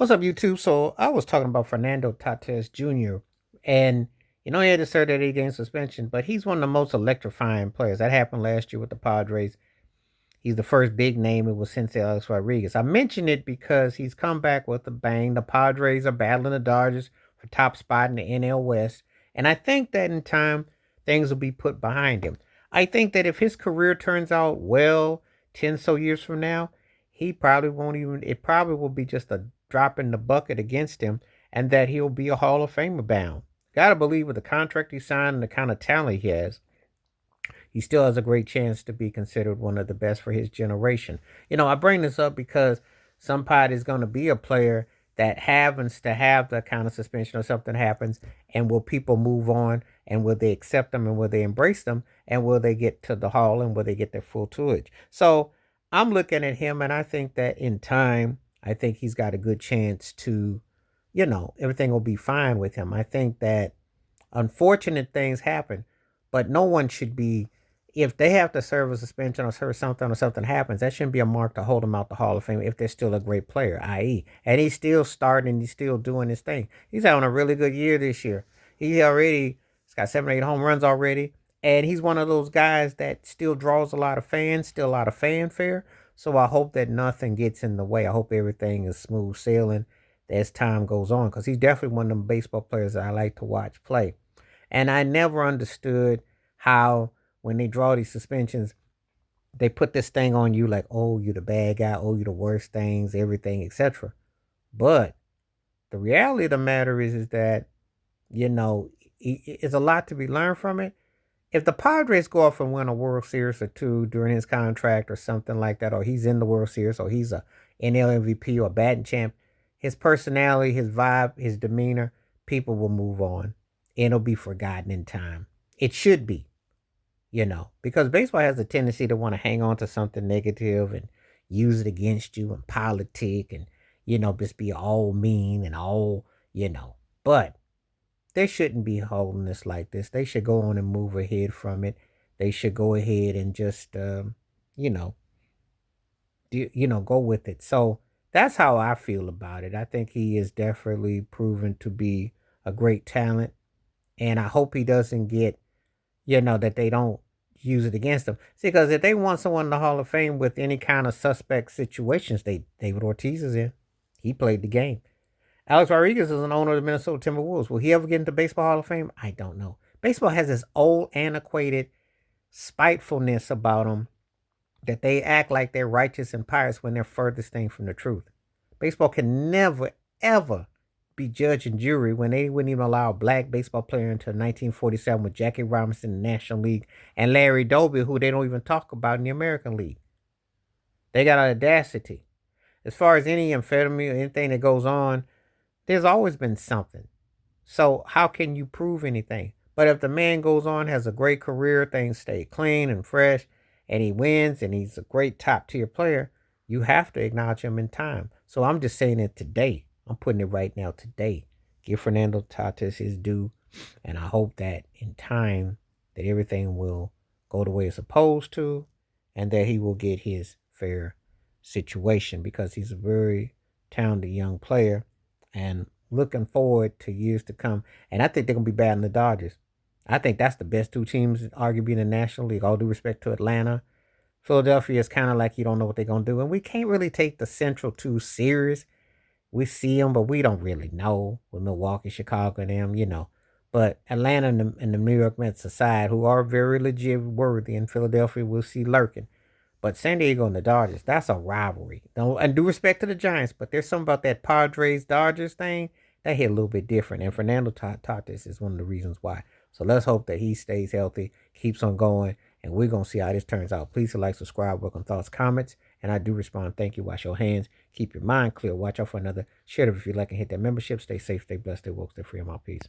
What's up, YouTube? So I was talking about Fernando Tatis Jr. and he had a 30-day game suspension, but he's one of the most electrifying players. That happened last year with the Padres. He's the first big name. It was since Alex Rodriguez. I mention it because he's come back with a bang. The Padres are battling the Dodgers for top spot in the NL West, and I think that in time things will be put behind him. I think that if his career turns out well, 10 years from now, he probably won't even. It probably will be just a drop in the bucket against him, and that he'll be a Hall of Famer bound. Gotta believe with the contract he signed and the kind of talent he has, he still has a great chance to be considered one of the best for his generation. I bring this up because somebody is going to be a player that happens to have the kind of suspension or something happens, and will people move on, and will they accept them, and will they embrace them, and will they get to the hall, and will they get their full tutelage? So I'm looking at him, and I think that in time, I think he's got a good chance to, everything will be fine with him. I think that unfortunate things happen, but no one should be, if they have to serve a suspension or something happens, that shouldn't be a mark to hold them out the Hall of Fame if they're still a great player, i.e. And he's still starting, he's still doing his thing. He's having a really good year this year. He's got 7 or 8 home runs already. And he's one of those guys that still draws a lot of fans, still a lot of fanfare. So I hope that nothing gets in the way. I hope everything is smooth sailing as time goes on, because he's definitely one of them baseball players that I like to watch play. And I never understood how, when they draw these suspensions, they put this thing on you like, oh, you're the bad guy, oh, you're the worst things, everything, etc. But the reality of the matter is that, it's a lot to be learned from it. If the Padres go off and win a World Series or two during his contract or something like that, or he's in the World Series, or he's a NL MVP or a batting champ, his personality, his vibe, his demeanor, people will move on, and it'll be forgotten in time. It should be, because baseball has a tendency to want to hang on to something negative and use it against you and politic and, just be all mean and all, but they shouldn't be holding this like this. They should go on and move ahead from it. They should go ahead and just, you know, go with it. So that's how I feel about it. I think he is definitely proven to be a great talent, and I hope he doesn't get, that they don't use it against him. See, because if they want someone in the Hall of Fame with any kind of suspect situations, David Ortiz is in. He played the game. Alex Rodriguez is an owner of the Minnesota Timberwolves. Will he ever get into Baseball Hall of Fame? I don't know. Baseball has this old, antiquated spitefulness about them that they act like they're righteous and pious when they're furthest thing from the truth. Baseball can never, ever be judge and jury when they wouldn't even allow a black baseball player until 1947 with Jackie Robinson in the National League and Larry Doby, who they don't even talk about in the American League. They got audacity. As far as any amphetamine or anything that goes on, there's always been something. So how can you prove anything? But if the man goes on, has a great career, things stay clean and fresh, and he wins, and he's a great top tier player, you have to acknowledge him in time. So I'm just saying it today. I'm putting it right now today. Give Fernando Tatis his due, and I hope that in time that everything will go the way it's supposed to, and that he will get his fair situation, because he's a very talented young player, and looking forward to years to come. And I think they're gonna be battling the Dodgers. I think that's the best two teams, arguably in the National League. All due respect to Atlanta, Philadelphia is kind of like you don't know what they're gonna do, and we can't really take the Central two serious. We see them, but we don't really know with Milwaukee, Chicago, and them. But Atlanta and the New York Mets aside, who are very legit worthy, and Philadelphia we'll see lurking. But San Diego and the Dodgers, that's a rivalry. Don't, and due respect to the Giants, but there's something about that Padres Dodgers thing that hit a little bit different. And Fernando Tatis is one of the reasons why. So let's hope that he stays healthy, keeps on going, and we're going to see how this turns out. Please like, subscribe, welcome thoughts, comments, and I do respond. Thank you. Wash your hands. Keep your mind clear. Watch out for another. Share it if you like, and hit that membership. Stay safe, stay blessed, stay woke, stay free. I'm out. Peace.